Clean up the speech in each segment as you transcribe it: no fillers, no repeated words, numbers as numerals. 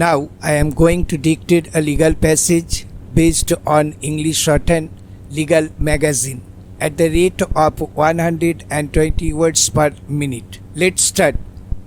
Now I am going to dictate a legal passage based on English Shorthand Legal Magazine at the rate of 120 words per minute. Let's start.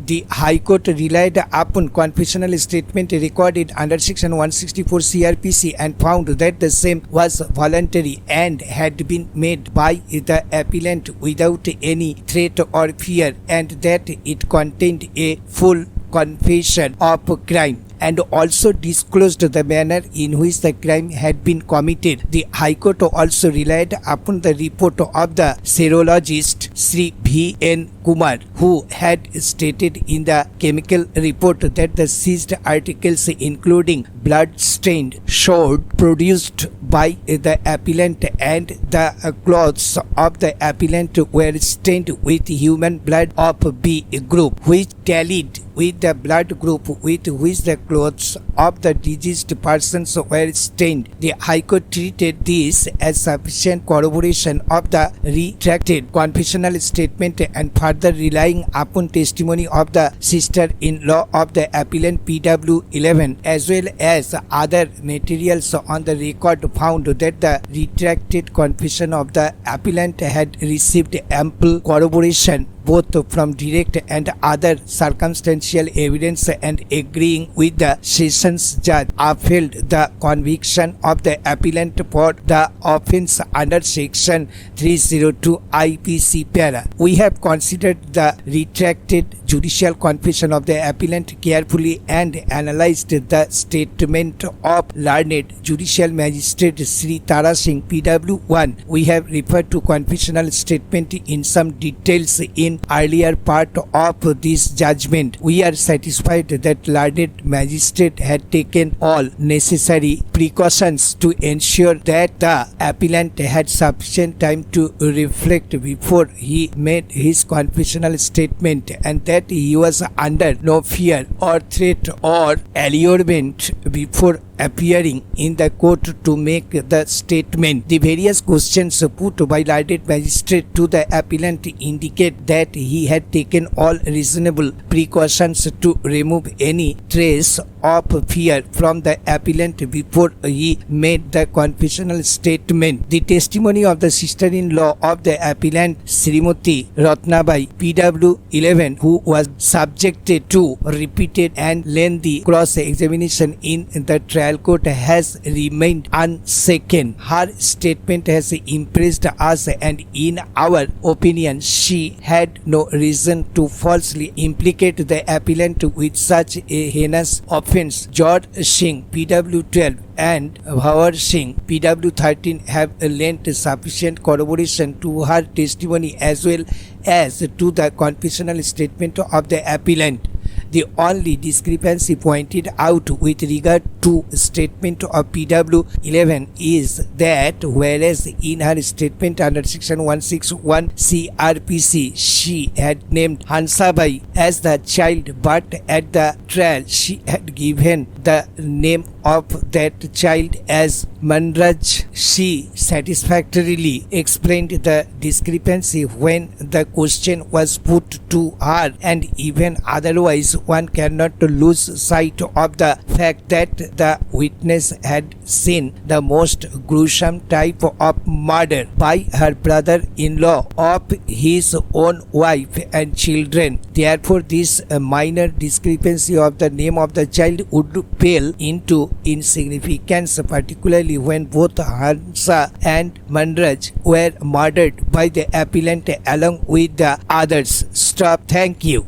The High Court relied upon confessional statement recorded under Section 164 CRPC and found that the same was voluntary and had been made by the appellant without any threat or fear, and that it contained a full confession of crime and also disclosed the manner in which the crime had been committed. The High Court also relied upon the report of the serologist Sri V.N. Kumar, who had stated in the chemical report that the seized articles, including blood-stained sword produced by the appellant and the clothes of the appellant, were stained with human blood of B group, which tallied with the blood group with which the clothes of the deceased persons were stained. The High Court treated this as sufficient corroboration of the retracted confessional statement, and further relying upon testimony of the sister-in-law of the appellant PW11 as well as other materials on the record, found that the retracted confession of the appellant had received ample corroboration both from direct and other circumstantial evidence, and agreeing with the Sessions Judge upheld the conviction of the appellant for the offence under Section 302 IPC para. We have considered the retracted judicial confession of the appellant carefully and analyzed the statement of learned Judicial Magistrate Sri Tara Singh PW1. We have referred to confessional statement in some details in earlier part of this judgment. We are satisfied that learned magistrate had taken all necessary precautions to ensure that the appellant had sufficient time to reflect before he made his confessional statement, and that he was under no fear or threat or allurement before appearing in the court to make the statement. The various questions put by learned magistrate to the appellant indicate that he had taken all reasonable precautions to remove any trace of fear from the appellant before he made the confessional statement. The testimony of the sister-in-law of the appellant Srimati Ratnabai PW11, who was subjected to repeated and lengthy cross-examination in the trial court, has remained unshaken. Her statement has impressed us, and in our opinion she had no reason to falsely implicate the appellant with such a heinous offence. George Singh PW12 and Bhavar Singh PW13 have lent sufficient corroboration to her testimony as well as to the confessional statement of the appellant. The only discrepancy pointed out with regard to statement of PW11 is that whereas in her statement under Section 161 CRPC she had named Hansabai as the child, but at the trial she had given the name of that child as Manraj. She satisfactorily explained the discrepancy when the question was put to her, and even otherwise one cannot lose sight of the fact that the witness had seen the most gruesome type of murder by her brother-in-law of his own wife and children. Therefore, this minor discrepancy of the name of the child would pale into insignificance, particularly when both Hansa and Manraj were murdered by the appellant along with the others. Stop. Thank you.